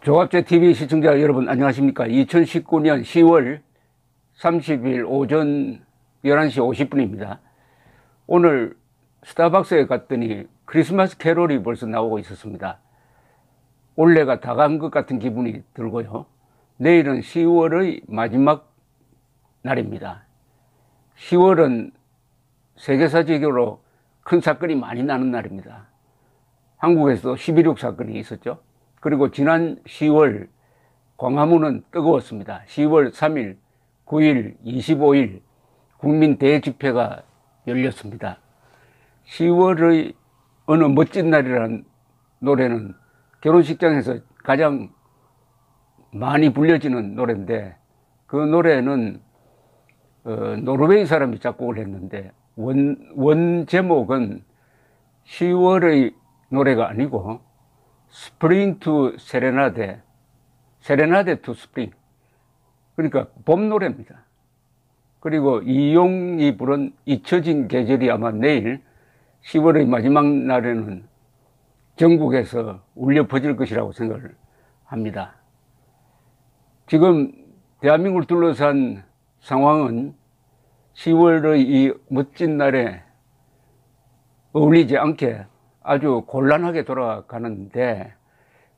조갑제 TV 시청자 여러분 안녕하십니까? 2019년 10월 30일 오전 11시 50분입니다. 오늘 스타벅스에 갔더니 크리스마스 캐롤이 벌써 나오고 있었습니다. 올해가 다 간 것 같은 기분이 들고요. 내일은 10월의 마지막 날입니다. 10월은 세계사적으로 큰 사건이 많이 나는 날입니다. 한국에서도 11.6 사건이 있었죠. 그리고 지난 10월 광화문은 뜨거웠습니다. 10월 3일, 9일, 25일 국민 대집회가 열렸습니다. 10월의 어느 멋진 날이라는 노래는 결혼식장에서 가장 많이 불려지는 노래인데, 그 노래는 노르웨이 사람이 작곡을 했는데 원 제목은 10월의 노래가 아니고 Spring to Serenade, Serenade to Spring, 그러니까 봄 노래입니다. 그리고 이용이 부른 잊혀진 계절이 아마 내일 10월의 마지막 날에는 전국에서 울려 퍼질 것이라고 생각을 합니다. 지금 대한민국을 둘러싼 상황은 10월의 이 멋진 날에 어울리지 않게 아주 곤란하게 돌아가는데,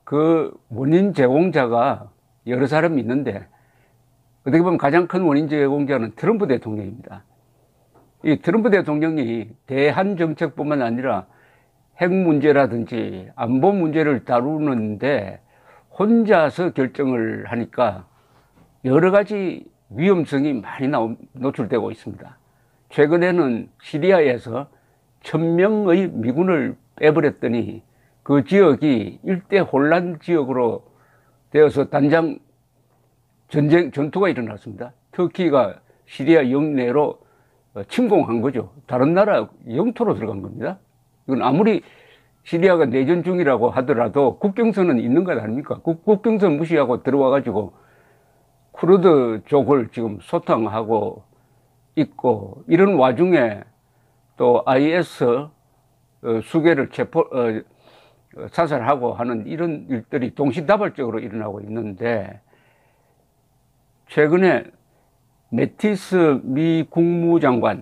그 원인 제공자가 여러 사람이 있는데 어떻게 보면 가장 큰 원인 제공자는 트럼프 대통령입니다. 이 트럼프 대통령이 대한 정책뿐만 아니라 핵 문제라든지 안보 문제를 다루는데 혼자서 결정을 하니까 여러 가지 위험성이 많이 노출되고 있습니다. 최근에는 시리아에서 1000명의 미군을 빼버렸더니 그 지역이 일대 혼란 지역으로 되어서 단장 전투가 일어났습니다. 터키가 시리아 영내로 침공한 거죠. 다른 나라 영토로 들어간 겁니다. 이건 아무리 시리아가 내전 중이라고 하더라도 국경선은 있는 것 아닙니까? 국경선 무시하고 들어와가지고 쿠르드족을 지금 소탕하고 있고, 이런 와중에 또 IS 수개를 사살하고 하는 이런 일들이 동시다발적으로 일어나고 있는데, 최근에 매티스 미 국무장관의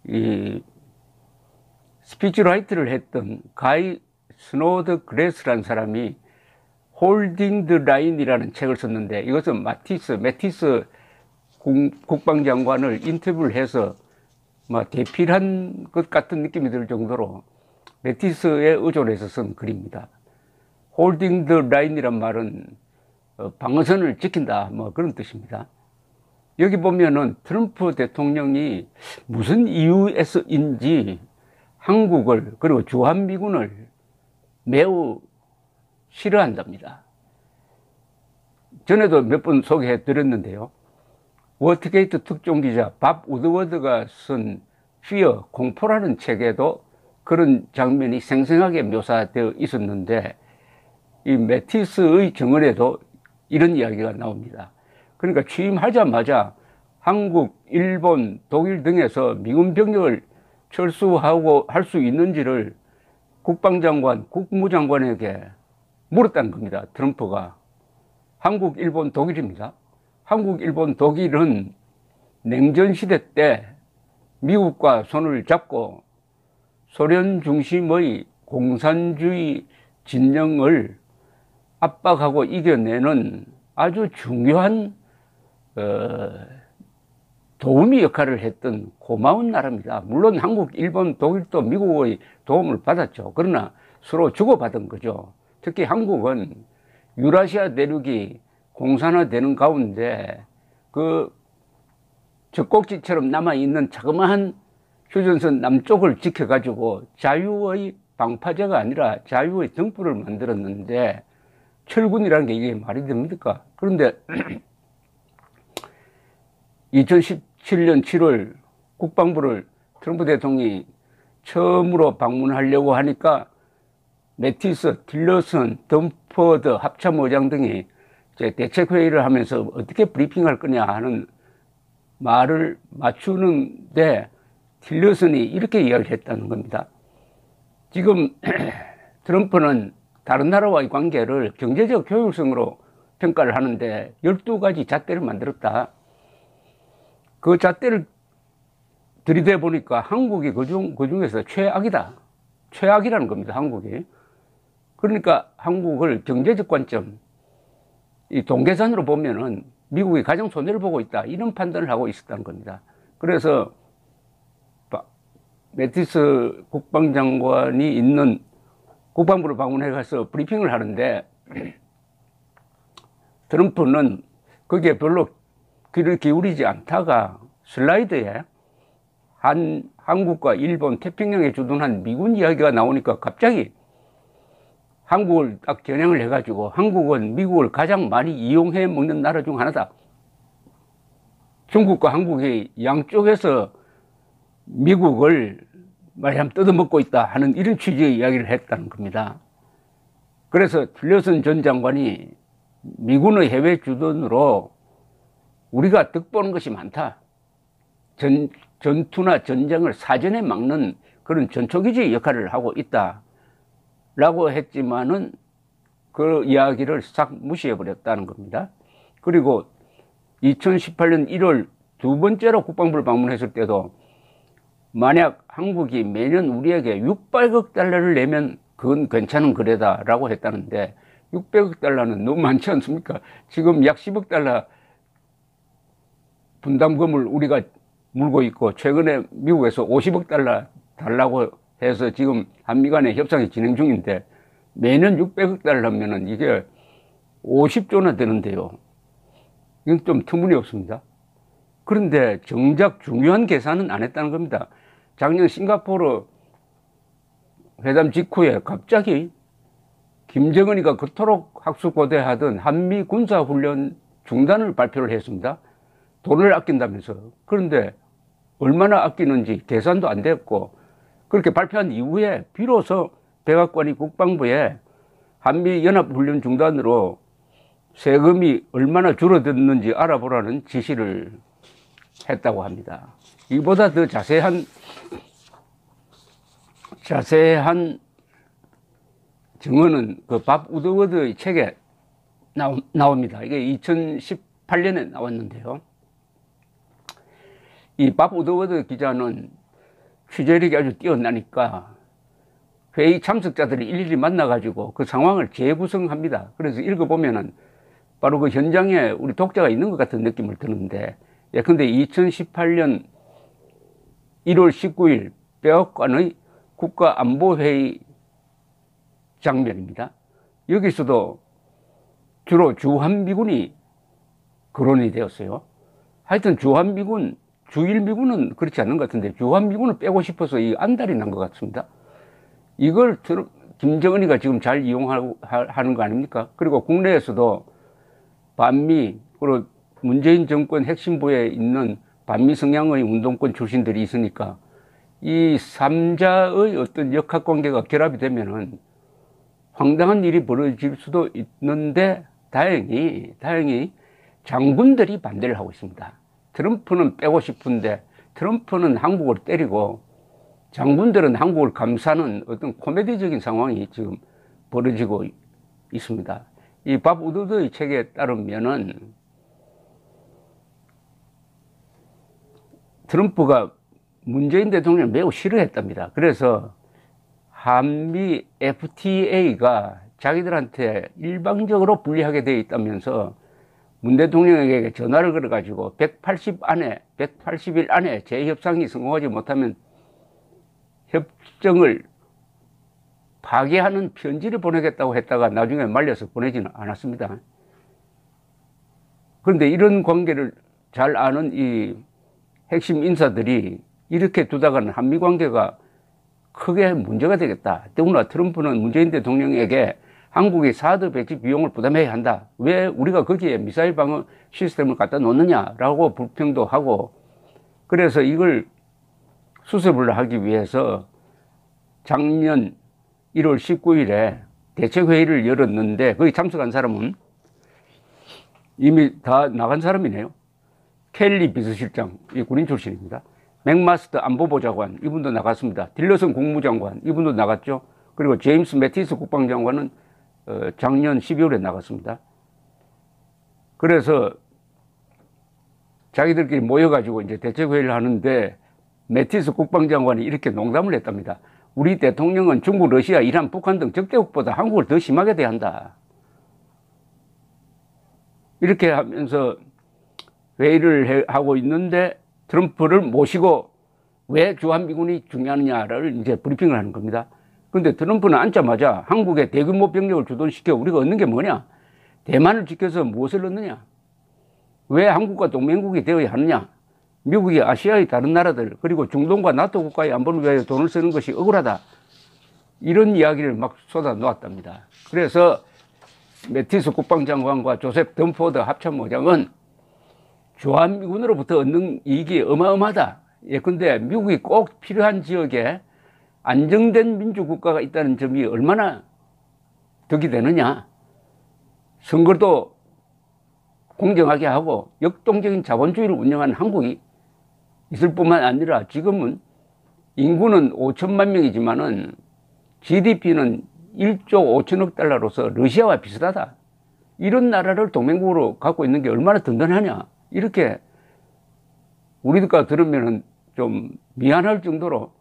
이 스피치라이트를 했던 가이 스노드 그레스라는 사람이 홀딩 더 라인이라는 책을 썼는데, 이것은 매티스 국방장관을 인터뷰를 해서 대필한 것 같은 느낌이 들 정도로 매티스에 의존해서 쓴 글입니다. 홀딩 더 라인이란 말은 방어선을 지킨다, 그런 뜻입니다. 여기 보면은 트럼프 대통령이 무슨 이유에서인지 한국을, 그리고 주한미군을 매우 싫어한답니다. 전에도 몇 번 소개해 드렸는데요. 워터게이트 특종기자 밥 우드워드가 쓴 Fear, 공포라는 책에도 그런 장면이 생생하게 묘사되어 있었는데, 이 매티스의 증언에도 이런 이야기가 나옵니다. 그러니까 취임하자마자 한국, 일본, 독일 등에서 미군 병력을 철수하고 할 수 있는지를 국방장관, 국무장관에게 물었다는 겁니다. 트럼프가. 한국, 일본, 독일입니다. 한국, 일본, 독일은 냉전시대 때 미국과 손을 잡고 소련 중심의 공산주의 진영을 압박하고 이겨내는 아주 중요한 도우미 역할을 했던 고마운 나라입니다. 물론 한국, 일본, 독일도 미국의 도움을 받았죠. 그러나 서로 주고받은 거죠. 특히 한국은 유라시아 대륙이 공산화되는 가운데 그 젖꼭지처럼 남아있는 자그마한 휴전선 남쪽을 지켜가지고 자유의 방파제가 아니라 자유의 등불을 만들었는데, 철군이라는 게 이게 말이 됩니까? 그런데 2017년 7월 국방부를 트럼프 대통령이 처음으로 방문하려고 하니까 매티스, 틸러슨, 덤퍼드 합참의장 등이 대책회의를 하면서 어떻게 브리핑할 거냐 하는 말을 맞추는데 틸러슨이 이렇게 이야기를 했다는 겁니다. 지금 트럼프는 다른 나라와의 관계를 경제적 효율성으로 평가를 하는데 12가지 잣대를 만들었다. 그 잣대를 들이대 보니까 한국이 그 중에서 최악이다. 최악이라는 겁니다, 한국이. 그러니까 한국을 경제적 관점, 이 동계산으로 보면은 미국이 가장 손해를 보고 있다. 이런 판단을 하고 있었다는 겁니다. 그래서 매티스 국방장관이 있는 국방부를 방문해 가서 브리핑을 하는데 트럼프는 거기에 별로 귀를 기울이지 않다가 슬라이드에 한국과 일본 태평양에 주둔한 미군 이야기가 나오니까 갑자기 한국을 딱 겨냥을 해가지고 한국은 미국을 가장 많이 이용해 먹는 나라 중 하나다. 중국과 한국이 양쪽에서 미국을 말하자면 뜯어먹고 있다 하는 이런 취지의 이야기를 했다는 겁니다. 그래서 틸러슨 전 장관이 미군의 해외 주둔으로 우리가 득보는 것이 많다. 전투나 전쟁을 사전에 막는 그런 전초기지 역할을 하고 있다. 라고 했지만은 그 이야기를 싹 무시해버렸다는 겁니다. 그리고 2018년 1월 두 번째로 국방부를 방문했을 때도 만약 한국이 매년 우리에게 600억 달러를 내면 그건 괜찮은 거래다 라고 했다는데 600억 달러는 너무 많지 않습니까? 지금 약 10억 달러 분담금을 우리가 물고 있고 최근에 미국에서 50억 달러 달라고 해서 지금 한미 간의 협상이 진행 중인데 매년 600억 달러면은 이게 50조나 되는데요. 이건 좀 터무니없습니다. 그런데 정작 중요한 계산은 안 했다는 겁니다. 작년 싱가포르 회담 직후에 갑자기 김정은이가 그토록 학수고대하던 한미 군사훈련 중단을 발표를 했습니다. 돈을 아낀다면서. 그런데 얼마나 아끼는지 계산도 안 됐고 그렇게 발표한 이후에 비로소 백악관이 국방부에 한미 연합훈련 중단으로 세금이 얼마나 줄어들었는지 알아보라는 지시를 했다고 합니다. 이보다 더 자세한 증언은 그 밥 우드워드의 책에 나옵니다. 이게 2018년에 나왔는데요. 이 밥 우드워드 기자는 취재력이 아주 뛰어나니까 회의 참석자들이 일일이 만나가지고 그 상황을 재구성합니다. 그래서 읽어보면은 바로 그 현장에 우리 독자가 있는 것 같은 느낌을 드는데, 예컨대 2018년 1월 19일 백악관의 국가안보회의 장면입니다. 여기서도 주로 주한미군이 거론이 되었어요. 하여튼 주한미군, 주일미군은 그렇지 않는 것 같은데 주한미군을 빼고 싶어서 이 안달이 난 것 같습니다. 이걸 김정은이가 지금 잘 이용하는 거 아닙니까? 그리고 국내에서도 반미, 그리고 문재인 정권 핵심부에 있는 반미 성향의 운동권 출신들이 있으니까 이 3자의 어떤 역학관계가 결합이 되면은 황당한 일이 벌어질 수도 있는데 다행히 장군들이 반대를 하고 있습니다. 트럼프는 빼고 싶은데 트럼프는 한국을 때리고 장군들은 한국을 감싸는 어떤 코미디적인 상황이 지금 벌어지고 있습니다. 이 밥 우드워드의 책에 따르면은 트럼프가 문재인 대통령을 매우 싫어했답니다. 그래서 한미 FTA가 자기들한테 일방적으로 불리하게 되어 있다면서 문 대통령에게 전화를 걸어가지고 180일 안에 재협상이 성공하지 못하면 협정을 파기하는 편지를 보내겠다고 했다가 나중에 말려서 보내지는 않았습니다. 그런데 이런 관계를 잘 아는 이 핵심 인사들이 이렇게 두다가는 한미 관계가 크게 문제가 되겠다. 더구나 트럼프는 문재인 대통령에게 한국이 사드 배치 비용을 부담해야 한다. 왜 우리가 거기에 미사일 방어 시스템을 갖다 놓느냐라고 불평도 하고, 그래서 이걸 수습을 하기 위해서 작년 1월 19일에 대책회의를 열었는데 거기 참석한 사람은 이미 다 나간 사람이네요. 켈리 비서실장, 이 군인 출신입니다. 맥마스터 안보보좌관, 이분도 나갔습니다. 딜러슨 국무장관, 이분도 나갔죠. 그리고 제임스 매티스 국방장관은 작년 12월에 나갔습니다. 그래서 자기들끼리 모여가지고 이제 대책회의를 하는데 매티스 국방장관이 이렇게 농담을 했답니다. 우리 대통령은 중국, 러시아, 이란, 북한 등 적대국보다 한국을 더 심하게 대한다. 이렇게 하면서 회의를 하고 있는데 트럼프를 모시고 왜 주한미군이 중요하느냐를 이제 브리핑을 하는 겁니다. 그런데 트럼프는 앉자마자 한국에 대규모 병력을 주둔시켜 우리가 얻는 게 뭐냐? 대만을 지켜서 무엇을 얻느냐? 왜 한국과 동맹국이 되어야 하느냐? 미국이 아시아의 다른 나라들 그리고 중동과 나토 국가의 안보를 위하여 돈을 쓰는 것이 억울하다. 이런 이야기를 막 쏟아 놓았답니다. 그래서 매티스 국방장관과 조셉 덤포드 합참의장은 주한미군으로부터 얻는 이익이 어마어마하다. 예컨대 미국이 꼭 필요한 지역에 안정된 민주국가가 있다는 점이 얼마나 덕이 되느냐. 선거도 공정하게 하고 역동적인 자본주의를 운영하는 한국이 있을 뿐만 아니라 지금은 인구는 5천만 명이지만은 GDP는 1조 5천억 달러로서 러시아와 비슷하다. 이런 나라를 동맹국으로 갖고 있는 게 얼마나 든든하냐. 이렇게 우리가 들으면 좀 미안할 정도로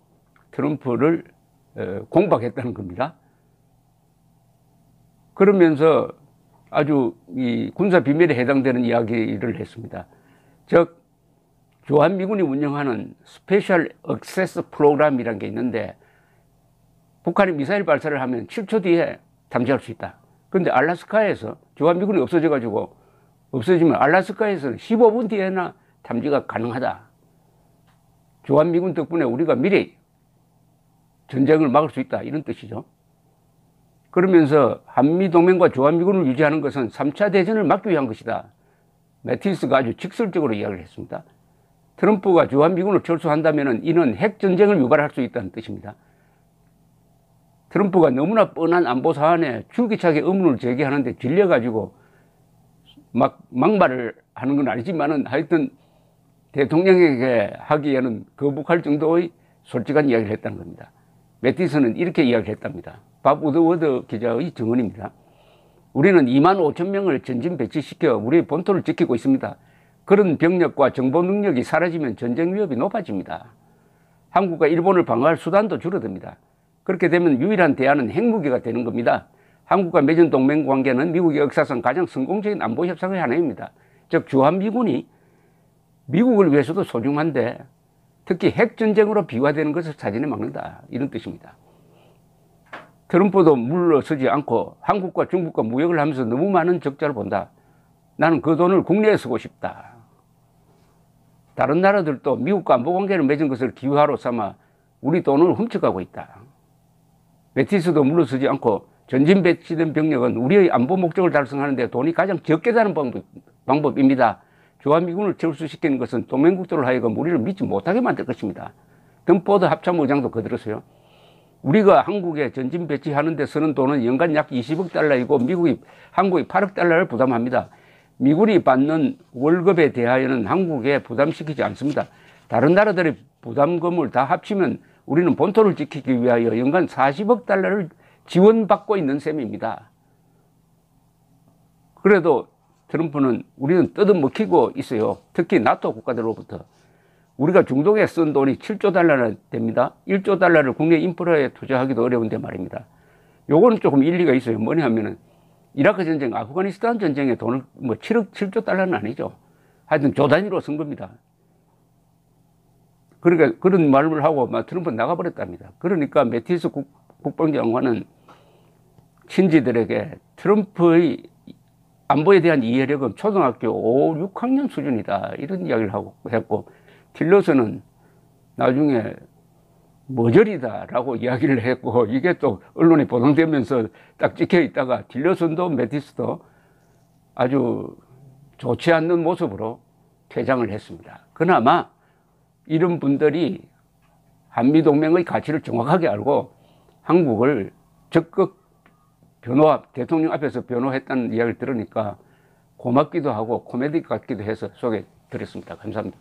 트럼프를 공박했다는 겁니다. 그러면서 아주 이 군사 비밀에 해당되는 이야기를 했습니다. 즉 주한미군이 운영하는 스페셜 액세스 프로그램이라는 게 있는데 북한이 미사일 발사를 하면 7초 뒤에 탐지할 수 있다. 그런데 알래스카에서 주한미군이 없어지면 알래스카에서는 15분 뒤에나 탐지가 가능하다. 주한미군 덕분에 우리가 미래에 전쟁을 막을 수 있다. 이런 뜻이죠. 그러면서 한미동맹과 주한미군을 유지하는 것은 3차 대전을 막기 위한 것이다. 매티스가 아주 직설적으로 이야기를 했습니다. 트럼프가 주한미군을 철수한다면 이는 핵전쟁을 유발할 수 있다는 뜻입니다. 트럼프가 너무나 뻔한 안보 사안에 줄기차게 의문을 제기하는데 질려가지고 막말을 하는 건 아니지만은 하여튼 대통령에게 하기에는 거북할 정도의 솔직한 이야기를 했다는 겁니다. 매티스는 이렇게 이야기를 했답니다. 밥 우드워드 기자의 증언입니다. 우리는 2만 5천 명을 전진 배치시켜 우리의 본토를 지키고 있습니다. 그런 병력과 정보 능력이 사라지면 전쟁 위협이 높아집니다. 한국과 일본을 방어할 수단도 줄어듭니다. 그렇게 되면 유일한 대안은 핵무기가 되는 겁니다. 한국과 맺은 동맹 관계는 미국의 역사상 가장 성공적인 안보 협상의 하나입니다. 즉 주한미군이 미국을 위해서도 소중한데 특히 핵전쟁으로 비화되는 것을 사진에 막는다. 이런 뜻입니다. 트럼프도 물러서지 않고 한국과 중국과 무역을 하면서 너무 많은 적자를 본다. 나는 그 돈을 국내에 쓰고 싶다. 다른 나라들도 미국과 안보관계를 맺은 것을 기회로 삼아 우리 돈을 훔쳐가고 있다. 매티스도 물러서지 않고 전진 배치된 병력은 우리의 안보 목적을 달성하는 데 돈이 가장 적게 드는 방법입니다. 주한미군을 철수시키는 것은 동맹국들을 하여금 우리를 믿지 못하게 만들 것입니다. 덤포드 합참의장도 거들었어요. 우리가 한국에 전진 배치하는 데 쓰는 돈은 연간 약 20억 달러이고 한국이 8억 달러를 부담합니다. 미군이 받는 월급에 대하여는 한국에 부담시키지 않습니다. 다른 나라들의 부담금을 다 합치면 우리는 본토를 지키기 위하여 연간 40억 달러를 지원받고 있는 셈입니다. 그래도 트럼프는 우리는 뜯어먹히고 있어요. 특히 나토 국가들로부터. 우리가 중동에 쓴 돈이 7조 달러나 됩니다. 1조 달러를 국내 인프라에 투자하기도 어려운데 말입니다. 요거는 조금 일리가 있어요. 뭐냐 하면은 이라크 전쟁, 아프가니스탄 전쟁에 돈을 7조 달러는 아니죠. 하여튼 조 단위로 쓴 겁니다. 그러니까 그런 말을 하고 트럼프 나가버렸답니다. 그러니까 매티스 국방장관은 친지들에게 트럼프의 안보에 대한 이해력은 초등학교 5, 6학년 수준이다. 이런 이야기를 했고, 틸러슨은 나중에 머저리다라고 이야기를 했고, 이게 또 언론에 보도되면서 딱 찍혀 있다가 틸러슨도 매티스도 아주 좋지 않는 모습으로 퇴장을 했습니다. 그나마 이런 분들이 한미동맹의 가치를 정확하게 알고 한국을 적극 대통령 앞에서 변호했다는 이야기를 들으니까 고맙기도 하고 코미디 같기도 해서 소개해 드렸습니다. 감사합니다.